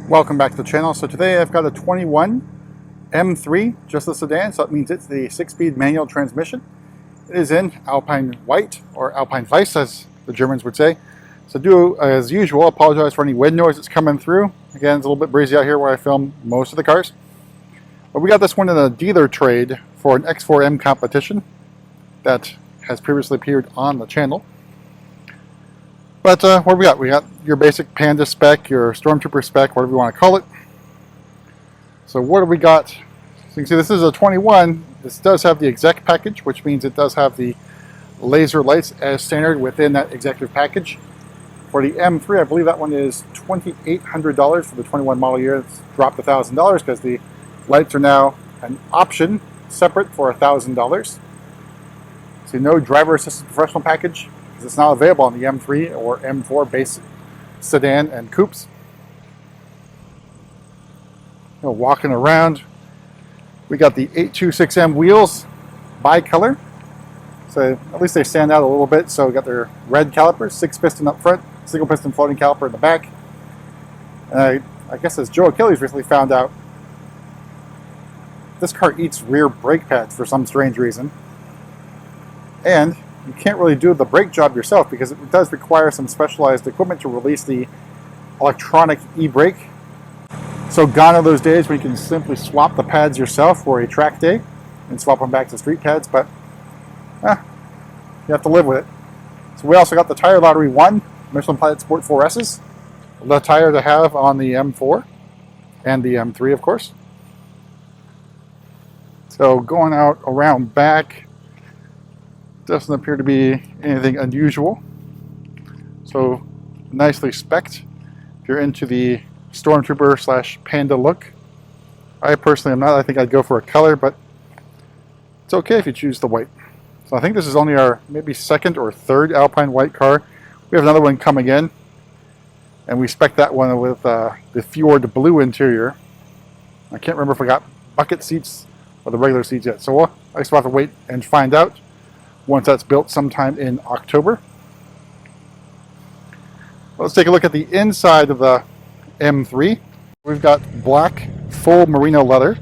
Welcome back to the channel. So today I've got a 21 M3, just a sedan, so it means it's the 6-speed manual transmission. It is in Alpine white, or Alpine Weiss as the Germans would say. So do as usual, apologize for any wind noise that's coming through. Again, it's a little bit breezy out here where I film most of the cars. But we got this one in a dealer trade for an X4M competition that has previously appeared on the channel. But what do we got? We got your basic Panda Spec, your Stormtrooper Spec, whatever you want to call it. So what do we got? So you can see this is a 21. This does have the exec package, which means it does have the laser lights as standard within that executive package. For the M3, I believe that one is $2,800 for the 21 model year. It's dropped $1,000 because the lights are now an option separate for $1,000. So no driver assisted professional package, because it's not available on the M3 or M4 base sedan and coupes. Walking around, we got the 826M wheels bi-color, so at least they stand out a little bit. So we got their red calipers, 6-piston up front, single piston floating caliper in the back. I guess as Joe Achilles recently found out, this car eats rear brake pads for some strange reason, and you can't really do the brake job yourself because it does require some specialized equipment to release the electronic e-brake. So gone are those days when you can simply swap the pads yourself for a track day and swap them back to street pads, but you have to live with it. So we also got the Tire Lottery 1 Michelin Pilot Sport 4S's, the tire to have on the M4 and the M3, of course. So going out around back, doesn't appear to be anything unusual. So nicely spec'd. If you're into the Stormtrooper / Panda look, I personally am not. I think I'd go for a color, but it's okay if you choose the white. So I think this is only our maybe second or third Alpine white car. We have another one coming in, and we spec that one with the Fjord blue interior. I can't remember if we got bucket seats or the regular seats yet, so I just have to wait and find out once that's built sometime in October. Let's take a look at the inside of the M3. We've got black full merino leather.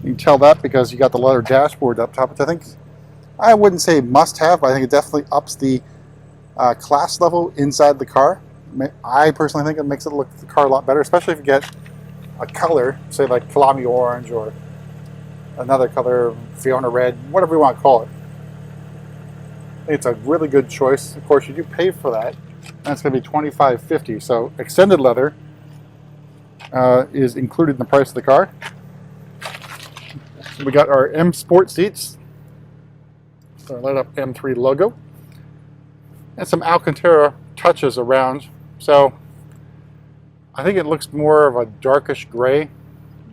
You can tell that because you got the leather dashboard up top, which I wouldn't say must have, but I think it definitely ups the class level inside the car. I personally think it makes it look the car a lot better, especially if you get a color, say like Kalami Orange or another color, Fiona Red, whatever you want to call it. It's a really good choice. Of course, you do pay for that, and it's going to be $25.50. So extended leather is included in the price of the car. We got our M Sport seats, so light up M3 logo, and some Alcantara touches around. So I think it looks more of a darkish gray.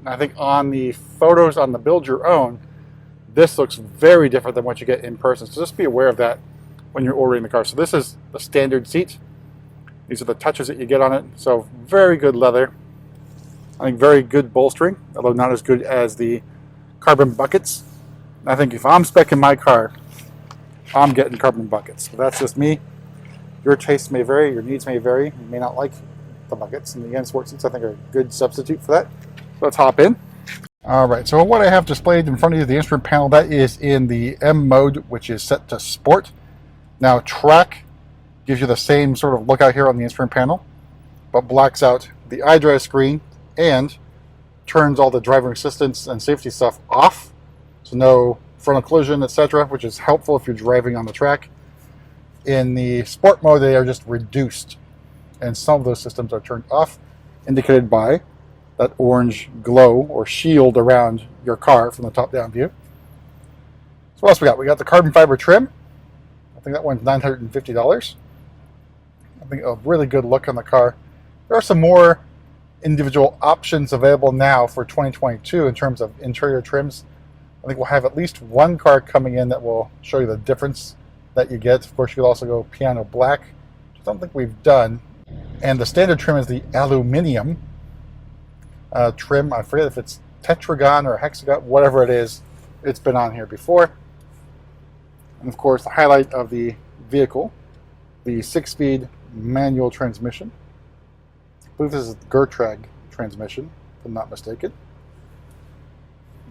I think on the photos on the Build Your Own, this looks very different than what you get in person. So just be aware of that when you're ordering the car. So this is the standard seat. These are the touches that you get on it. So very good leather. I think very good bolstering, although not as good as the carbon buckets. I think if I'm speccing my car, I'm getting carbon buckets. So that's just me. Your tastes may vary, your needs may vary. You may not like the buckets. And the M Sport seats I think are a good substitute for that. So let's hop in. Alright, so what I have displayed in front of you, the instrument panel, that is in the M mode, which is set to Sport. Now Track gives you the same sort of look out here on the instrument panel, but blacks out the iDrive screen and turns all the driver assistance and safety stuff off. So no frontal collision, etc., which is helpful if you're driving on the track. In the Sport mode, they are just reduced, and some of those systems are turned off, indicated by that orange glow or shield around your car from the top-down view. So what else we got? We got the carbon fiber trim. I think that one's $950. I think a really good look on the car. There are some more individual options available now for 2022 in terms of interior trims. I think we'll have at least one car coming in that will show you the difference that you get. Of course, you could also go piano black, which I don't think we've done. And the standard trim is the aluminum trim. I forget if it's tetragon or hexagon, whatever it is. It's been on here before. And of course, the highlight of the vehicle, the 6-speed manual transmission. I believe this is the Gertrag transmission, if I'm not mistaken.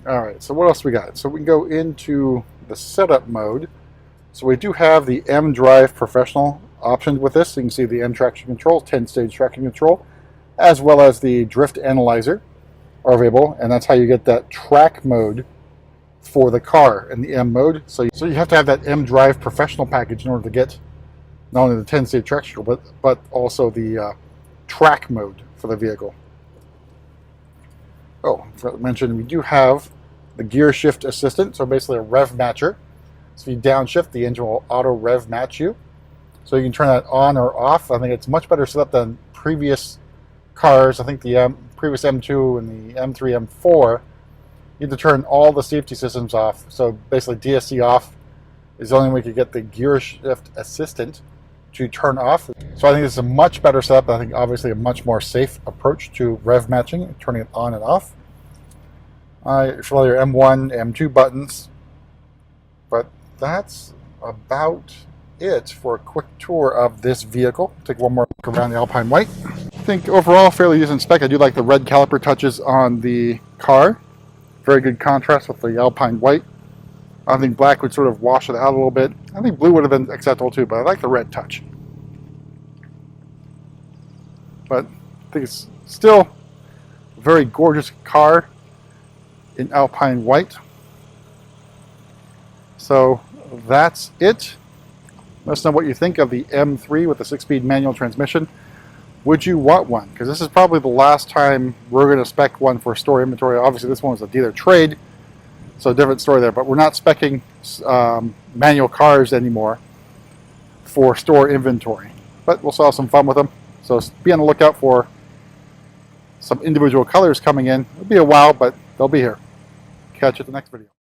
All right, so what else we got? So we can go into the setup mode. So we do have the M Drive Professional option with this. So you can see the M traction control, 10-stage traction control, as well as the drift analyzer are available, and that's how you get that track mode for the car in the M mode. So you have to have that M Drive Professional package in order to get not only the 10-stage traction control, but also the track mode for the vehicle. Oh, I forgot to mention we do have the gear shift assistant, so basically a rev matcher. So if you downshift, the engine will auto rev match you. So you can turn that on or off. I think it's much better set up than previous cars. I think the previous M2 and the M3, M4, you have to turn all the safety systems off. So basically DSC off is the only way you get the gear shift assistant to turn off. So I think this is a much better setup. I think obviously a much more safe approach to rev matching, turning it on and off. If you your M1, M2 buttons, but that's about it for a quick tour of this vehicle. Take one more look around the Alpine White. I think overall fairly decent spec. I do like the red caliper touches on the car. Very good contrast with the Alpine White. I think black would sort of wash it out a little bit. I think blue would have been acceptable too, but I like the red touch. But I think it's still a very gorgeous car in Alpine White. So that's it. Let us know what you think of the M3 with the 6-speed manual transmission. Would you want one? Because this is probably the last time we're going to spec one for store inventory. Obviously this one was a dealer trade, so a different story there. But we're not speccing manual cars anymore for store inventory. But we'll still have some fun with them. So be on the lookout for some individual colors coming in. It'll be a while, but they'll be here. Catch you at the next video.